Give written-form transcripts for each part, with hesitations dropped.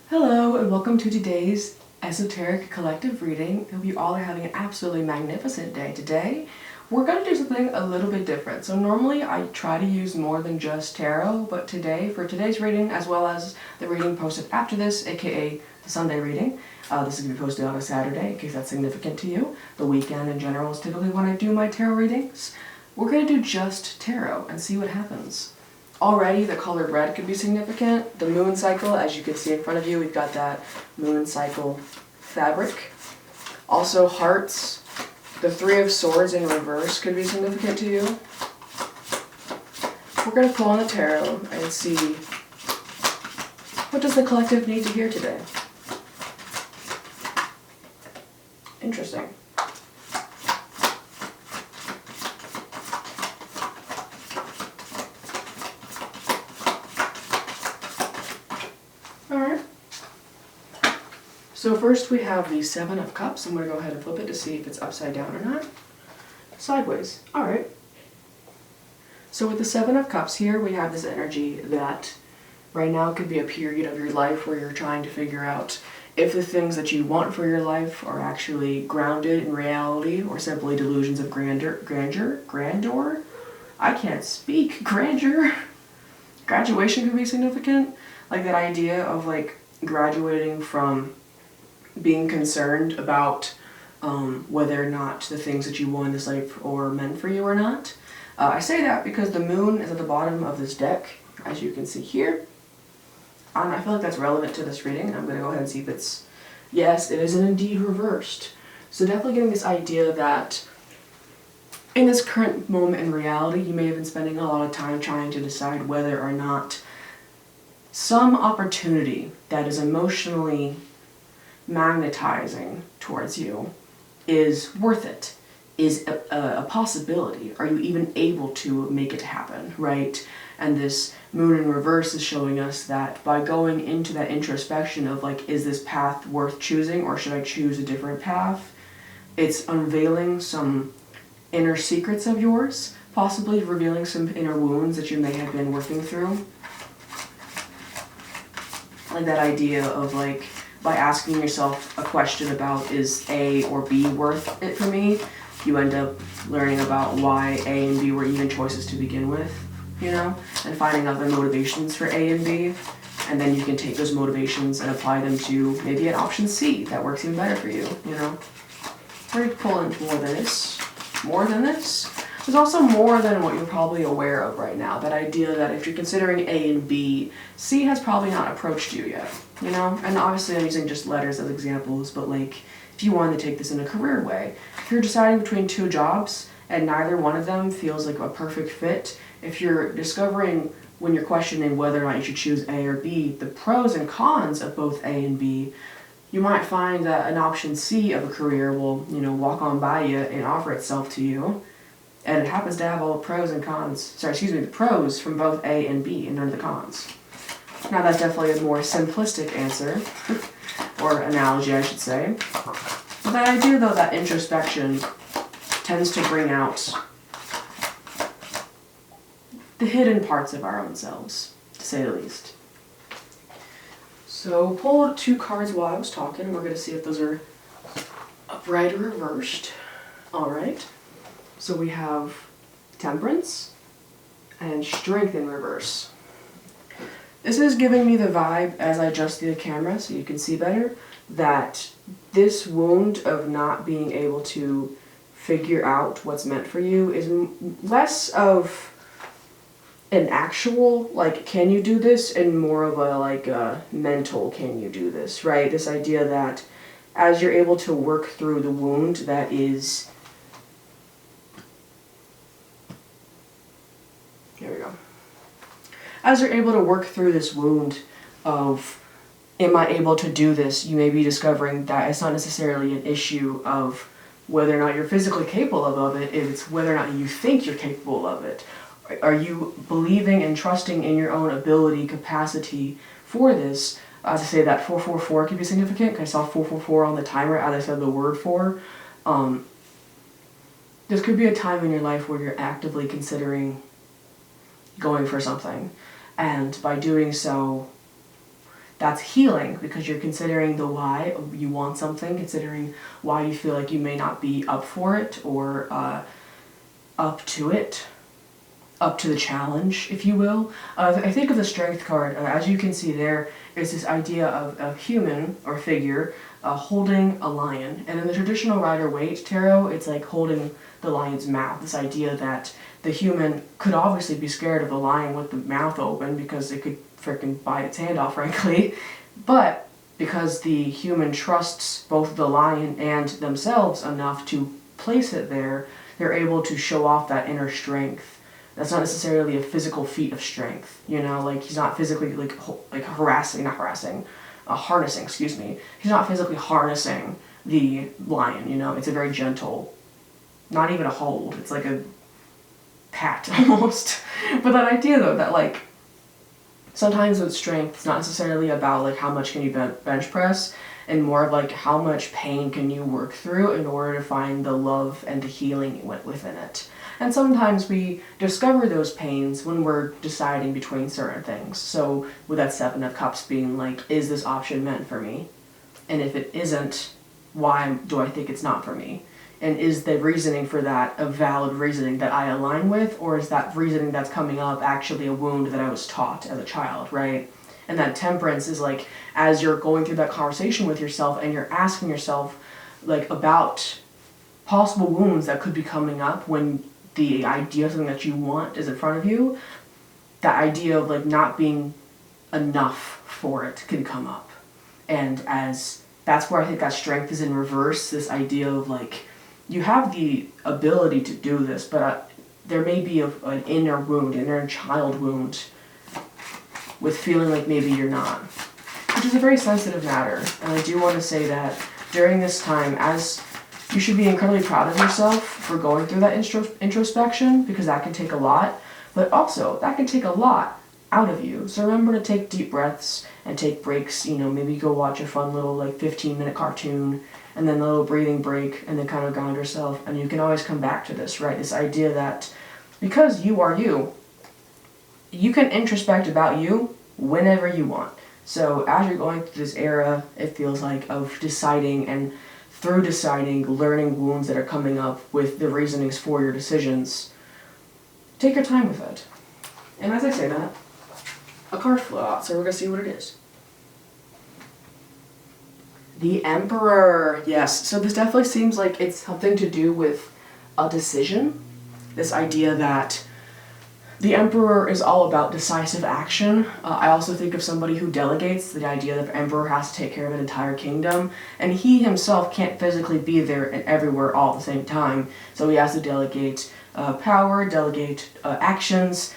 Hello and welcome to today's esoteric collective reading. I hope you all are having an absolutely magnificent day today. We're going to do something a little bit different. So normally I try to use more than just tarot, but today, for today's reading, as well as the reading posted after this, aka the Sunday reading, this is going to be posted on a Saturday in case that's significant to you. The weekend in general is typically when I do my tarot readings. We're going to do just tarot and see what happens. Already the color red could be significant. The moon cycle, as you can see in front of you, we've got that moon cycle fabric. Also hearts. The Three of Swords in reverse could be significant to you. We're going to pull on the tarot and see what does the collective need to hear today. Interesting. Alright. So first we have the Seven of Cups. I'm going to go ahead and flip it to see if it's upside down or not. Sideways. Alright. So with the Seven of Cups here, we have this energy that right now could be a period of your life where you're trying to figure out if the things that you want for your life are actually grounded in reality or simply delusions of grandeur. I can't speak. Grandeur. Graduation could be significant. Like that idea of like graduating from being concerned about whether or not the things that you want in this life are meant for you or not. I say that because the moon is at the bottom of this deck, as you can see here. And I feel like that's relevant to this reading. I'm going to go ahead and see if it's... Yes, it is indeed reversed. So definitely getting this idea that in this current moment in reality, you may have been spending a lot of time trying to decide whether or not some opportunity that is emotionally magnetizing towards you is worth it, is a possibility. Are you even able to make it happen, right? And this moon in reverse is showing us that by going into that introspection of like, is this path worth choosing or should I choose a different path? It's unveiling some inner secrets of yours, possibly revealing some inner wounds that you may have been working through. Like that idea of like, by asking yourself a question about is A or B worth it for me, you end up learning about why A and B were even choices to begin with, you know, and finding other motivations for A and B, and then you can take those motivations and apply them to maybe an option C that works even better for you, you know. We're going to pull in more than this. More than this? There's also more than what you're probably aware of right now. That idea that if you're considering A and B, C has probably not approached you yet, you know? And obviously I'm using just letters as examples, but like, if you wanted to take this in a career way, if you're deciding between two jobs and neither one of them feels like a perfect fit, if you're discovering when you're questioning whether or not you should choose A or B, the pros and cons of both A and B, you might find that an option C of a career will, you know, walk on by you and offer itself to you. And it happens to have all the pros and cons, the pros from both A and B and none of the cons. Now that's definitely a more simplistic answer, or analogy I should say. But that idea though, that introspection tends to bring out the hidden parts of our own selves, to say the least. So pulled two cards while I was talking. We're going to see if those are upright or reversed. Alright. So we have Temperance and Strength in reverse. This is giving me the vibe, as I adjust the camera so you can see better, that this wound of not being able to figure out what's meant for you is less of an actual, like, can you do this, and more of a, like, a mental, can you do this, right? This idea that as you're able to work through the wound that is... Here we go. As you're able to work through this wound of, am I able to do this, you may be discovering that it's not necessarily an issue of whether or not you're physically capable of it, it's whether or not you think you're capable of it. Are you believing and trusting in your own ability, capacity for this? As I say, that 444 can be significant, because I saw 444 on the timer as I said the word for. This could be a time in your life where you're actively considering going for something. And by doing so, that's healing, because you're considering the why you want something, considering why you feel like you may not be up for it, or up to it, up to the challenge, if you will. I think of the Strength card, as you can see there, is this idea of a human or figure holding a lion. And in the traditional Rider-Waite tarot, it's like holding the lion's mouth. This idea that the human could obviously be scared of the lion with the mouth open because it could freaking bite its hand off, frankly. But because the human trusts both the lion and themselves enough to place it there, they're able to show off that inner strength. That's not necessarily a physical feat of strength, you know, like he's not physically harnessing, excuse me. He's not physically harnessing the lion, you know. It's a very gentle, not even a hold, it's like a pat almost. But that idea though, that like sometimes with strength, it's not necessarily about like how much can you bench press, and more of like how much pain can you work through in order to find the love and the healing within it. And sometimes we discover those pains when we're deciding between certain things. So with that Seven of Cups being like, is this option meant for me? And if it isn't, why do I think it's not for me? And is the reasoning for that a valid reasoning that I align with, or is that reasoning that's coming up actually a wound that I was taught as a child, right? And that Temperance is like, as you're going through that conversation with yourself and you're asking yourself like about possible wounds that could be coming up when the idea of something that you want is in front of you, that idea of like not being enough for it can come up. And as that's where I think that strength is in reverse, this idea of like, you have the ability to do this, but there may be an inner wound, an inner child wound with feeling like maybe you're not, which is a very sensitive matter. And I do want to say that during this time, as you should be incredibly proud of yourself for going through that introspection, because that can take a lot, but also that can take a lot out of you. So remember to take deep breaths and take breaks, you know, maybe go watch a fun little like 15-minute cartoon, and then a little breathing break, and then kind of ground yourself, and you can always come back to this, right? This idea that because you are you, you can introspect about you whenever you want. So as you're going through this era, it feels like, of deciding, and through deciding, learning wounds that are coming up with the reasonings for your decisions, take your time with it. And as I say that, a card flew out, so we're going to see what it is. The Emperor. Yes, so this definitely seems like it's something to do with a decision. This idea that the Emperor is all about decisive action. I also think of somebody who delegates, the idea that the Emperor has to take care of an entire kingdom, and he himself can't physically be there and everywhere all at the same time, so he has to delegate power, delegate actions,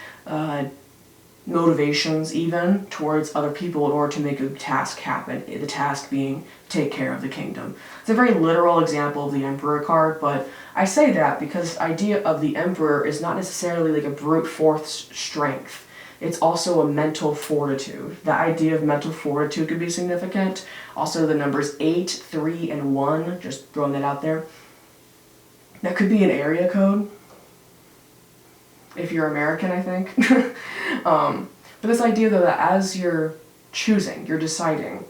motivations even, towards other people in order to make a task happen, the task being take care of the kingdom. It's a very literal example of the Emperor card, but I say that because the idea of the Emperor is not necessarily like a brute force strength. It's also a mental fortitude. The idea of mental fortitude could be significant. Also the numbers 8, 3, and 1, just throwing that out there. That could be an area code, if you're American, I think. But this idea though that as you're choosing, you're deciding,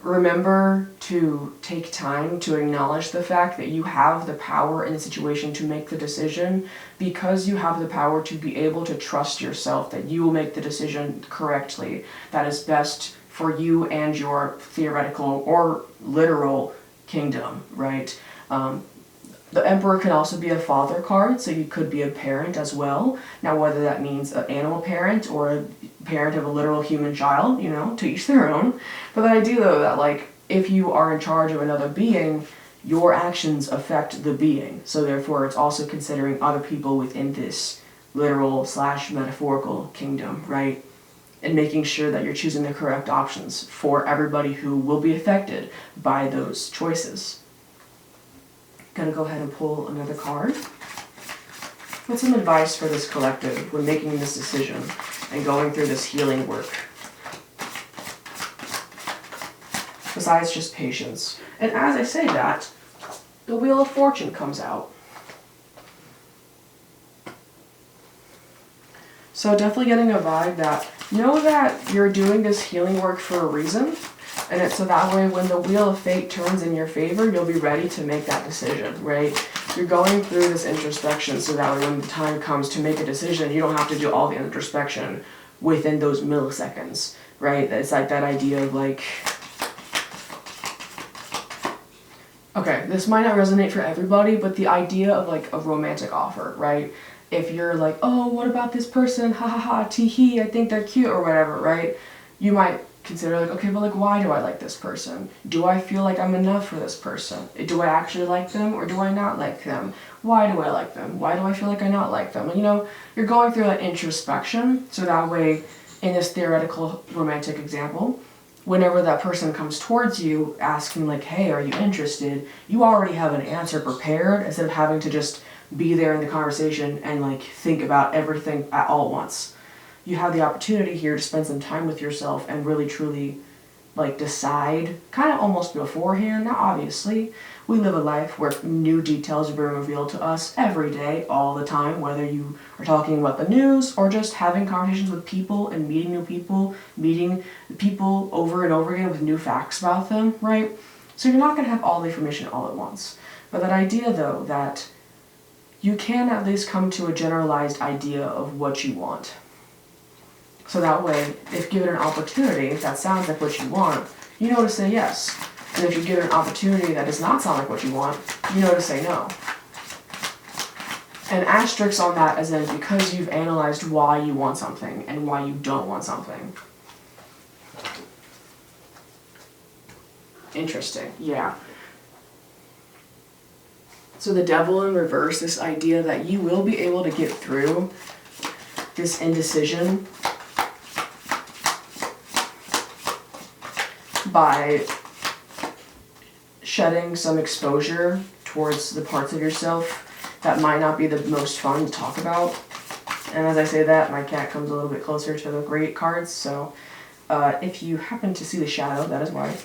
remember to take time to acknowledge the fact that you have the power in the situation to make the decision, because you have the power to be able to trust yourself that you will make the decision correctly, that is best for you and your theoretical or literal kingdom, right? The Emperor can also be a father card, so you could be a parent as well. Now, whether that means an animal parent or a parent of a literal human child, you know, to each their own. But the idea, though, that, like, if you are in charge of another being, your actions affect the being. So, therefore, it's also considering other people within this literal/metaphorical kingdom, right? And making sure that you're choosing the correct options for everybody who will be affected by those choices. Gonna go ahead and pull another card. What's some advice for this collective when making this decision and going through this healing work? Besides just patience. And as I say that, the Wheel of Fortune comes out. So definitely getting a vibe that know that you're doing this healing work for a reason. And it's so that way when the wheel of fate turns in your favor, you'll be ready to make that decision, right? You're going through this introspection so that way when the time comes to make a decision, you don't have to do all the introspection within those milliseconds, right? It's like that idea of like, okay, this might not resonate for everybody, but the idea of like a romantic offer, right? If you're like, oh, what about this person? Ha ha ha, tee hee, I think they're cute or whatever, right? You might consider like, okay, but like, why do I like this person? Do I feel like I'm enough for this person? Do I actually like them or do I not like them? Why do I like them? Why do I feel like I not like them? You know, you're going through that introspection, so that way, in this theoretical romantic example, whenever that person comes towards you asking like, hey, are you interested? You already have an answer prepared instead of having to just be there in the conversation and like think about everything at all once. You have the opportunity here to spend some time with yourself and really truly like decide kind of almost beforehand. Now obviously we live a life where new details are being revealed to us every day, all the time, whether you are talking about the news or just having conversations with people and meeting new people, meeting people over and over again with new facts about them, right? So you're not going to have all the information all at once. But that idea though, that you can at least come to a generalized idea of what you want. So that way, if given an opportunity, if that sounds like what you want, you know to say yes. And if you're given an opportunity that does not sound like what you want, you know to say no. And asterisks on that as in because you've analyzed why you want something and why you don't want something. Interesting, yeah. So the devil in reverse, this idea that you will be able to get through this indecision by shedding some exposure towards the parts of yourself that might not be the most fun to talk about. And as I say that, my cat comes a little bit closer to the great cards, so if you happen to see the shadow, that is why.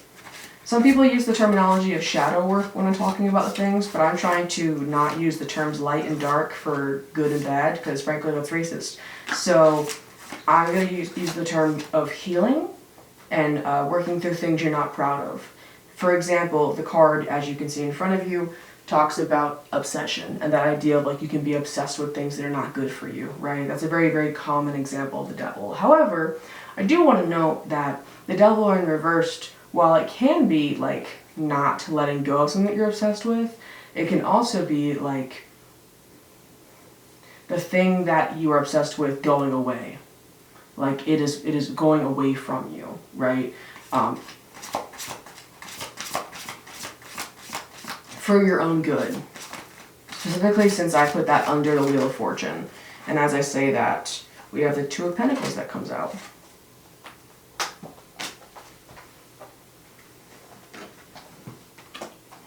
Some people use the terminology of shadow work when I'm talking about the things, but I'm trying to not use the terms light and dark for good and bad, because frankly that's racist. So I'm going to use the term of healing and working through things you're not proud of. For example, the card, as you can see in front of you, talks about obsession and that idea of like you can be obsessed with things that are not good for you, right? That's a very, very common example of the devil. However, I do want to note that the devil in reversed, while it can be like not letting go of something that you're obsessed with, it can also be like the thing that you are obsessed with going away. Like it is going away from you, right? For your own good. Specifically since I put that under the Wheel of Fortune. And as I say that, we have the Two of Pentacles that comes out.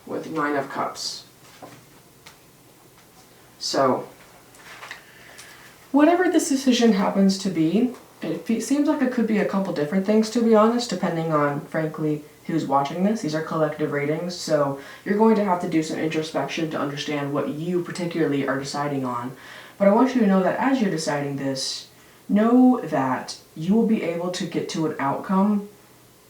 With Nine of Cups. So, whatever this decision happens to be, it seems like it could be a couple different things, to be honest, depending on, frankly, who's watching this. These are collective ratings, so you're going to have to do some introspection to understand what you particularly are deciding on. But I want you to know that as you're deciding this, know that you will be able to get to an outcome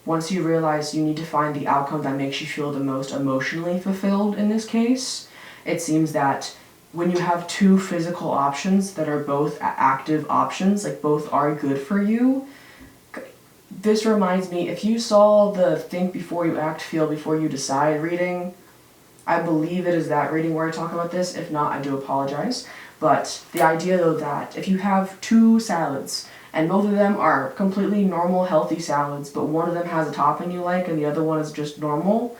once you realize you need to find the outcome that makes you feel the most emotionally fulfilled in this case. It seems that when you have two physical options that are both active options, like both are good for you, this reminds me, if you saw the Think Before You Act, Feel Before You Decide reading, I believe it is that reading where I talk about this. If not, I do apologize. But the idea though that if you have two salads, and both of them are completely normal, healthy salads, but one of them has a topping you like and the other one is just normal,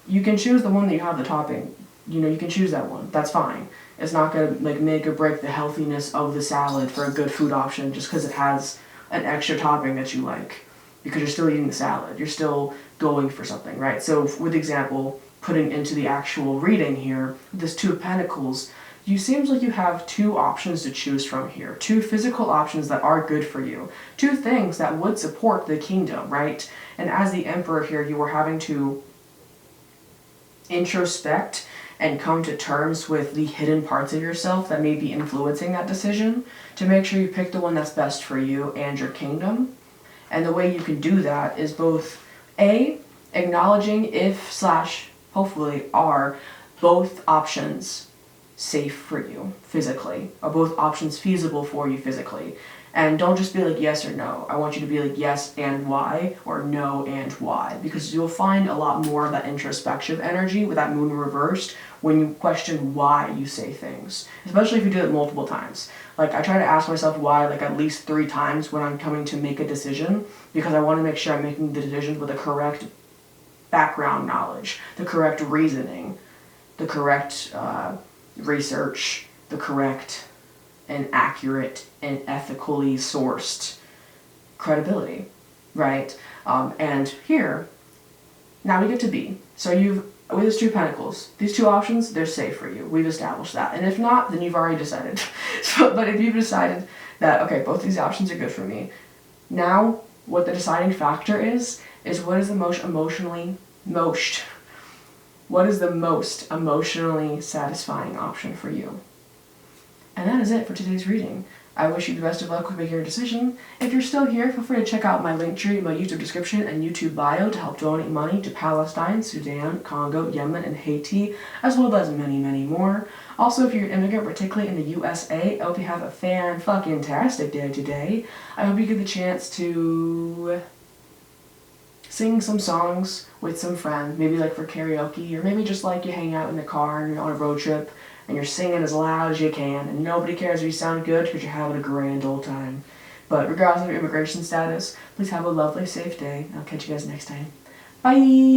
you can choose the one that you have the topping. You know, you can choose that one. That's fine. It's not going to like make or break the healthiness of the salad for a good food option just because it has an extra topping that you like. Because you're still eating the salad. You're still going for something, right? So with example, putting into the actual reading here, this Two of Pentacles, you seems like you have two options to choose from here. Two physical options that are good for you. Two things that would support the kingdom, right? And as the Emperor here, you are having to introspect and come to terms with the hidden parts of yourself that may be influencing that decision to make sure you pick the one that's best for you and your kingdom. And the way you can do that is both A, acknowledging if slash hopefully are both options safe for you physically, are both options feasible for you physically. And don't just be like yes or no. I want you to be like yes and why, or no and why, because you'll find a lot more of that introspective energy with that moon reversed when you question why you say things, especially if you do it multiple times. Like, I try to ask myself why like at least 3 times when I'm coming to make a decision, because I want to make sure I'm making the decision with the correct background knowledge, the correct reasoning, the correct research, the correct and accurate and ethically sourced credibility, right? And here, now we get to B. So with these 2 pentacles, these 2 options, they're safe for you. We've established that. And if not, then you've already decided. But if you've decided that, okay, both these options are good for me, now what the deciding factor is what is the most emotionally satisfying option for you? And that is it for today's reading. I wish you the best of luck with making your decision. If you're still here, feel free to check out my linktree, my YouTube description, and YouTube bio to help donate money to Palestine, Sudan, Congo, Yemen, and Haiti, as well as many, many more. Also, if you're an immigrant, particularly in the USA, I hope you have a fan-fucking-tastic day today. I hope you get the chance to sing some songs with some friends, maybe like for karaoke, or maybe just like you hang out in the car and you're on a road trip, and you're singing as loud as you can, and nobody cares if you sound good because you're having a grand old time. But regardless of your immigration status, please have a lovely, safe day. I'll catch you guys next time. Bye!